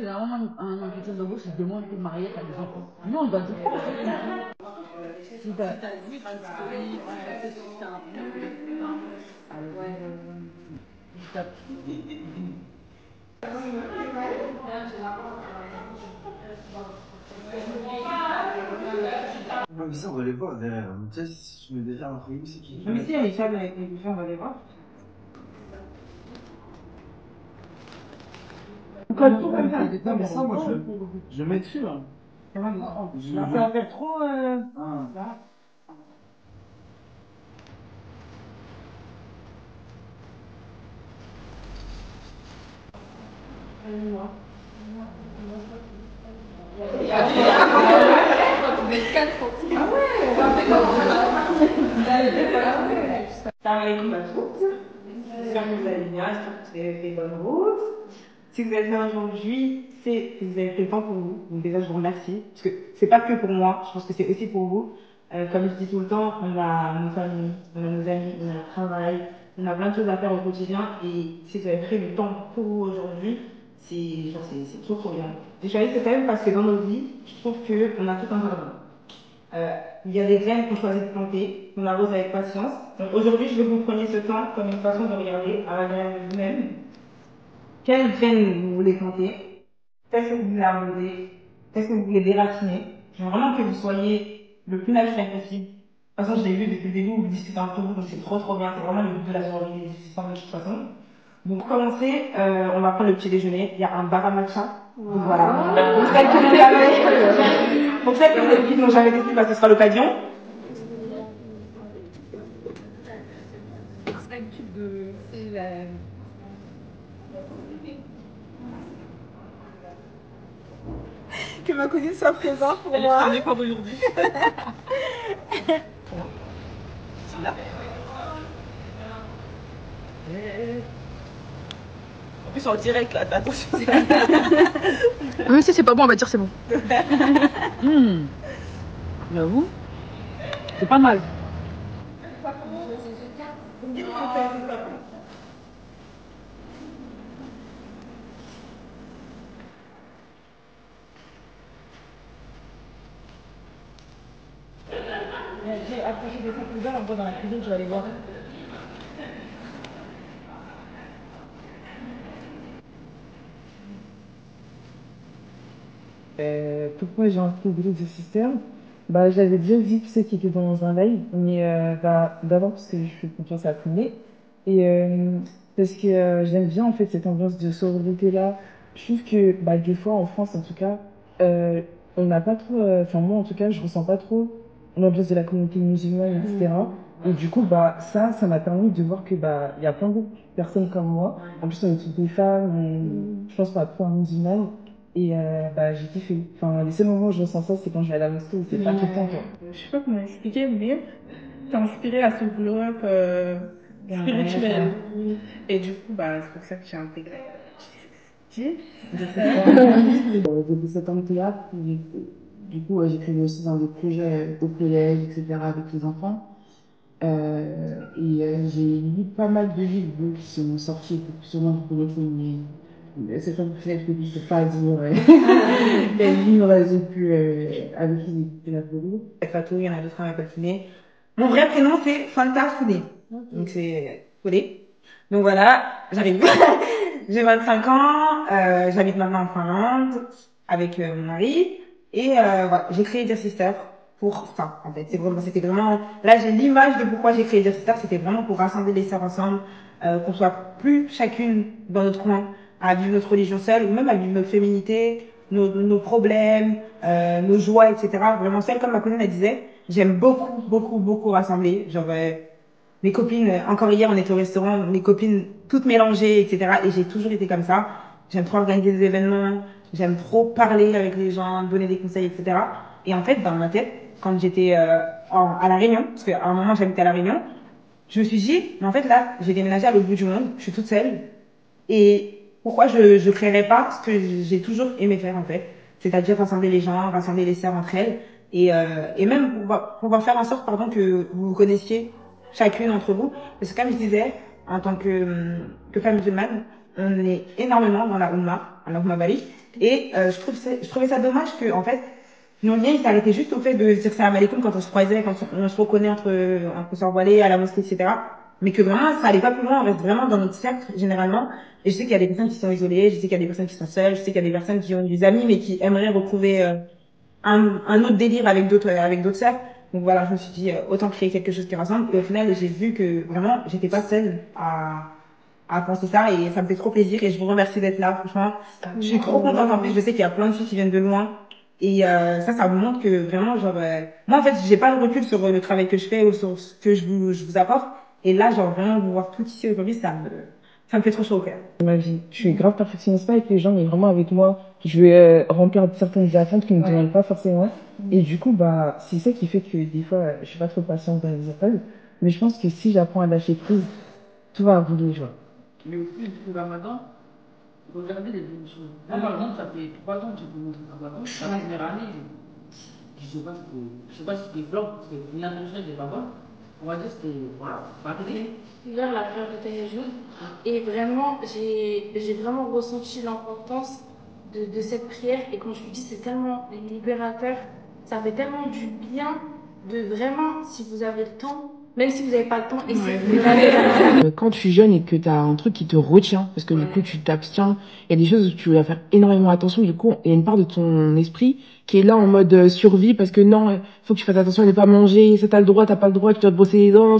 généralement, un entretien d'embauche, il demande que marié, t'as des enfants. Nous, on va dire quoi? Si t'as vu ton historique, tu sais si t'as un peu. Alors, je tape. Ah, mais ça, on va les voir derrière. Tu sais, si je mets déjà un truc, c'est qui? Mais si elle est faible avec les buffets, on va les voir. On colle tout comme ça. Non, mais ça, moi, je mets dessus. Hein. Ça va faire trop. Là. Salam alaikum à tous. J'espère que vous allez bien, j'espère que vous avez fait bonne route. Si vous êtes là aujourd'hui, c'est que vous avez fait le temps pour vous. Donc déjà, je vous remercie. Parce que c'est pas que pour moi, je pense que c'est aussi pour vous. Comme je dis tout le temps, on a nos familles, on a nos amis, on a le travail, on a plein de choses à faire au quotidien. Et si vous avez pris du temps pour vous aujourd'hui, c'est trop trop bien. J'ai choisi ce thème parce que dans nos vies, je trouve qu'on a tout un jardin. Il y a des graines qu'on choisit de planter, qu'on arrose avec patience. Donc aujourd'hui, je veux que vous preniez ce temps comme une façon de regarder à la graine de vous-même. Quelles graines vous voulez planter? Qu'est-ce que vous voulez arroser? Qu'est-ce que vous voulez déraciner? Je veux vraiment que vous soyez le plus naturel possible. De toute façon, je l'ai vu depuis le début, vous discutez entre vous, donc c'est trop trop bien. C'est vraiment le but de la soirée, les discussions de toute façon. Donc pour commencer, on va prendre le petit déjeuner. Il y a un bar à matcha. Donc voilà. Pour celles qui n'ont jamais testé, ce sera l'occasion. C'est l'habitude de. C'est la. Que ma cousine soit présente pour moi. Elle est pas d'aujourd'hui. C'est là. En plus, en direct là, attention. Même si c'est pas bon, on va dire c'est bon. J'avoue, c'est pas mal. J'ai approché des sacs ouverts, on voit dans la cuisine, je vais aller voir. Pourquoi j'ai intégré ce système? Bah, j'avais déjà vu ceux qui étaient dans un live, mais d'abord parce que je fais confiance à Poulet et parce que j'aime bien en fait cette ambiance de sororité là. Je trouve que bah, des fois en France en tout cas, euh, on n'a pas trop, enfin moi en tout cas, je ressens pas trop l'ambiance de la communauté musulmane, etc. Et du coup, bah ça m'a permis de voir que bah il y a plein de personnes comme moi. En plus, on est toutes des femmes, je pense pas trop musulmanes. Et bah, j'ai kiffé. Enfin, les seuls moments où je ressens ça, c'est quand je vais à la mosquée, c'est pas tout le temps, quoi. Je sais pas comment expliquer, mais t'es inspiré à ce glow-up spirituel. Et du coup, bah, c'est pour ça que j'ai intégré. J'ai fait 7 ans de théâtre, du coup, j'ai travaillé aussi dans des projets au collège, etc., avec les enfants. J'ai lu pas mal de livres qui sont sortis, sûrement pour le premier. C'est comme peut-être que je ne peux pas dire quel livre j'ai pu, avec qui j'ai pu la folie. Fatou, il y en a d'autres à m'appeler Founé. Mon vrai prénom, c'est Fanta Founé. Donc, c'est Founé. Donc voilà, j'arrive. J'ai 25 ans, j'habite maintenant en Finlande avec mon mari. Et voilà, j'ai créé Dear Sister pour ça, en fait. C'était vraiment, là, j'ai l'image de pourquoi j'ai créé Dear Sister, c'était vraiment pour rassembler les sœurs ensemble, qu'on soit plus chacune dans notre coin à vivre notre religion seule, ou même à vivre notre féminité, nos problèmes, nos joies, etc. Vraiment seule, comme ma cousine elle disait, j'aime beaucoup, beaucoup, beaucoup rassembler. Genre, mes copines, encore hier, on était au restaurant, mes copines toutes mélangées, etc. Et j'ai toujours été comme ça. J'aime trop organiser des événements, j'aime trop parler avec les gens, donner des conseils, etc. Et en fait, dans ma tête, quand j'étais à La Réunion, parce qu'à un moment j'habitais à La Réunion, je me suis dit, mais en fait là, j'ai déménagé à l'autre bout du monde, je suis toute seule. Et pourquoi je créerais pas ce que j'ai toujours aimé faire en fait, c'est-à-dire rassembler les gens, rassembler les sœurs entre elles, et même pouvoir faire en sorte pardon que vous vous connaissiez chacune entre vous, parce que comme je disais, en tant que femme musulmane, on est énormément dans la Oumma Bali. Et je trouvais ça dommage que, en fait, nos liens s'arrêtaient juste au fait de dire salam alaikum quand on se croisait, quand on se reconnaît entre sœurs voilées, à la mosquée, etc. Mais que vraiment, ça allait pas plus loin, on reste vraiment dans notre cercle, généralement. Et je sais qu'il y a des personnes qui sont isolées, je sais qu'il y a des personnes qui sont seules, je sais qu'il y a des personnes qui ont des amis, mais qui aimeraient retrouver un autre délire avec d'autres sœurs. Donc voilà, je me suis dit, autant créer quelque chose qui rassemble. Et au final, j'ai vu que vraiment, j'étais pas seule à penser ça, et ça me fait trop plaisir, et je vous remercie d'être là, franchement. Je suis trop contente, en plus, je sais qu'il y a plein de filles qui viennent de loin. Et ça me montre que vraiment, genre, moi en fait, j'ai pas de recul sur le travail que je fais ou sur ce que je vous apporte. Et là, genre, vraiment, vous voir tout ici aujourd'hui, ça me fait trop chaud au cœur. Ma vie, je suis grave perfectionniste pas avec les gens, mais vraiment avec moi. Je vais remplir certaines attentes qui ne me demandent pas forcément. Et du coup, bah, c'est ça qui fait que des fois, je suis pas trop patiente dans les appels. Mais je pense que si j'apprends à lâcher prise, tout va rouler, genre. Mais aussi, le ramadan, regardez les bonnes choses. Moi, par exemple, ça fait 3 ans que j'ai commencé le ramadan. La première année, je sais pas si c'était vlog, parce que l'intention n'était pas bonne. On va dire que c'était, voilà, parler. Vers la période de Tayajoun. Et vraiment, j'ai vraiment ressenti l'importance de cette prière. Et quand je vous dis, c'est tellement libérateur, ça fait tellement du bien de vraiment, si vous avez le temps, même si vous n'avez pas le temps, essayez de faire. Quand tu es jeune et que tu as un truc qui te retient, parce que du coup tu t'abstiens, il y a des choses où tu vas faire énormément attention, du coup il y a une part de ton esprit qui est là en mode survie, parce que non, faut que tu fasses attention à ne pas manger, ça t'as le droit, t'as pas le droit, tu dois te brosser les dents,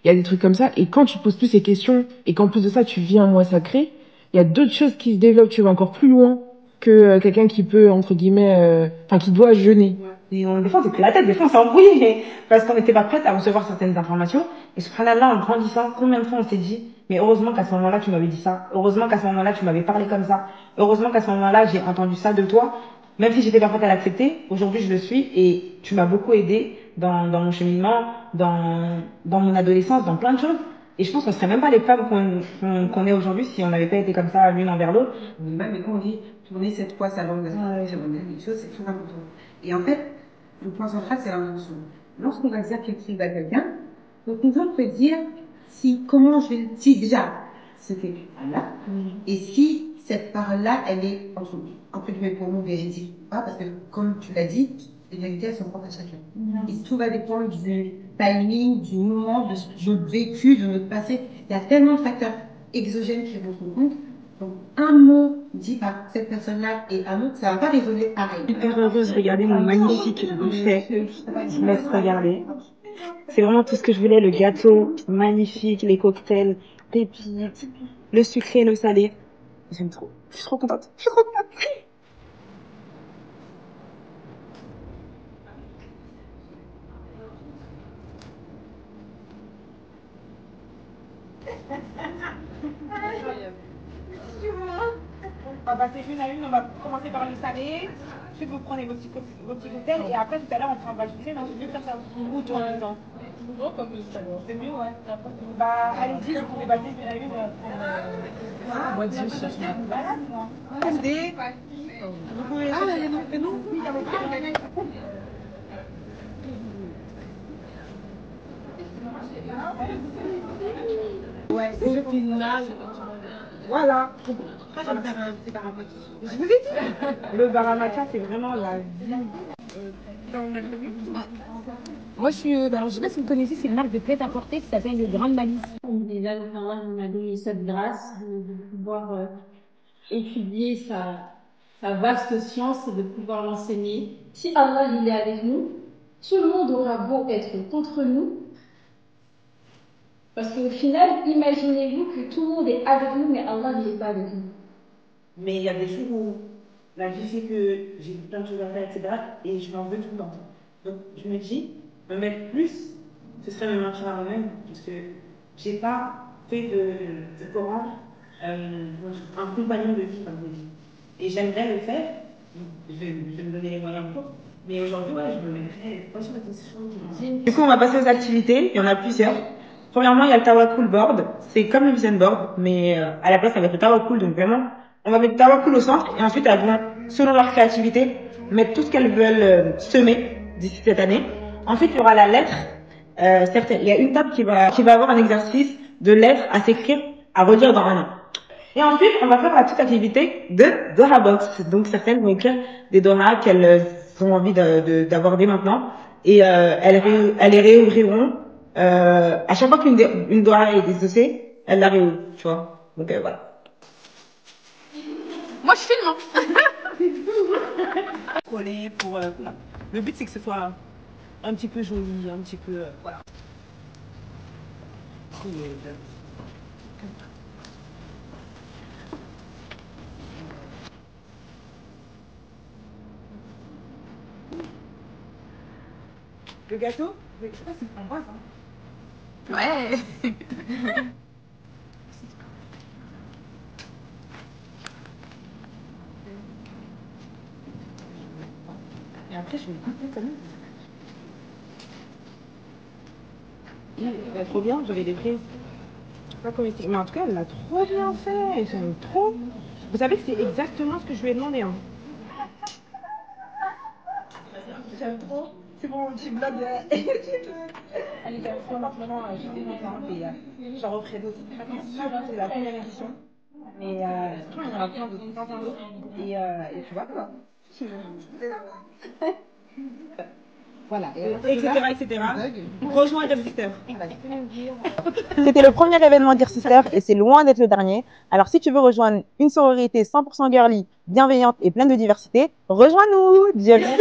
il y a des trucs comme ça. Et quand tu poses plus ces questions, et qu'en plus de ça tu vis un mois sacré, il y a d'autres choses qui se développent, tu vas encore plus loin que quelqu'un qui peut, entre guillemets, enfin qui doit jeûner. Et des fois, on s'est pris la tête, des fois, on s'est embrouillé, parce qu'on n'était pas prête à recevoir certaines informations. Et subhanallah, en grandissant, combien de fois on s'est dit, mais heureusement qu'à ce moment-là, tu m'avais dit ça. Heureusement qu'à ce moment-là, tu m'avais parlé comme ça. Heureusement qu'à ce moment-là, j'ai entendu ça de toi. Même si j'étais pas prête à l'accepter, aujourd'hui, je le suis, et tu m'as beaucoup aidé dans mon cheminement, dans mon adolescence, dans plein de choses. Et je pense qu'on serait même pas les femmes qu'on est aujourd'hui si on n'avait pas été comme ça l'une envers l'autre. Même quand on dit tourner cette fois sa langue vers les choses, c'est très important. Et en fait, le point central, c'est l'intention. Lorsqu'on va dire quelque chose à quelqu'un, donc on peut dire si déjà c'était là, et si cette parole-là, elle est entre guillemets pour nous véridique ou pas, parce que comme tu l'as dit, les vérités, elles sont propres à chacun. Et tout va dépendre du timing, du moment, de notre vécu, de notre passé. Il y a tellement de facteurs exogènes qui rentrent en compte. Donc, un mot dit par cette personne-là et un autre, ça va pas résonner pareil. Super heureuse, regardez mon magnifique buffet. Je me laisse regarder. C'est vraiment tout ce que je voulais, le gâteau magnifique, les cocktails, pépites, le sucré, le salé. J'aime trop. Je suis trop contente. On va passer une à une, on va commencer par le salé, ensuite vous prenez vos petits cocktails, et après tout à l'heure on va le sucré, mais c'est mieux de faire ça ou tout en même temps. C'est mieux, ouais. Bah allez-y, vous pouvez passer une à une. Moi, je cherche ma Balade, moi. Attendez. Vous pouvez. Ah, mais non. Oui, ouais, c'est le final. Voilà. Moi, j'aime faire un petit baramati. Je vous ai dit. Le baramata, c'est vraiment la vie. Moi, je suis. Alors, je sais pas si vous connaissez, c'est une marque de prêt-à-porter qui s'appelle le Grande Malice. Déjà, le Père m'a donné cette grâce de pouvoir étudier sa vaste science et de pouvoir l'enseigner. Si Allah il est avec nous, tout le monde aura beau être contre nous. Parce qu'au final, imaginez-vous que tout le monde est avec nous, mais Allah n'est pas avec nous. Mais il y a des jours où la vie fait que j'ai plein de choses à faire, etc. Et je m'en veux tout le temps. Donc, je me dis, me mettre plus, ce serait me mentir à moi-même. Parce que j'ai pas fait de Coran un compagnon de vie, comme je dis. Et j'aimerais le faire. Je vais me donner les moyens pour. Mais aujourd'hui, ouais, je me mettrais pas sur la question. Du coup, on va passer aux activités. Il y en a plusieurs. Premièrement, il y a le Tawakkul Board. C'est comme le Vision Board, mais à la place, ça va être le Tawakkul. Donc vraiment, on va mettre le Tawakkul au centre. Et ensuite, elles vont, selon leur créativité, mettre tout ce qu'elles veulent semer d'ici cette année. Ensuite, il y aura la lettre. Il y a une table qui va avoir un exercice de lettres à s'écrire, à relire dans un an. Et ensuite, on va faire la petite activité de Dora Box. Donc, certaines vont écrire des Dora qu'elles ont envie d'avoir dès maintenant. Et elles les réouvriront. À chaque fois qu'une Dora est désossée, elles la réouvrent, tu vois. Donc, voilà. Moi, je filme. Coller pour... voilà. Le but, c'est que ce soit un petit peu joli, un petit peu... voilà. Le gâteau, je sais pas si c'est en hein. Ouais. Et après, je vais goûter quand même. Elle est trop bien, j'avais des prises. Je sais pas comment expliquer, mais en tout cas, elle l'a trop bien fait. J'aime trop. Vous savez que c'est exactement ce que je lui ai demandé. Hein. J'aime trop. C'est mon petit blog. Elle est quand même trop maintenant. J'étais contente et j'en referai d'autres. C'est la première édition. Mais surtout, il y en aura plein d'autres. Et tu vois quoi. Voilà, etc. Rejoins Dear Sister. C'était le premier événement Dear Sister et c'est loin d'être le dernier. Alors si tu veux rejoindre une sororité 100% girly, bienveillante et pleine de diversité, rejoins-nous Dear Sister.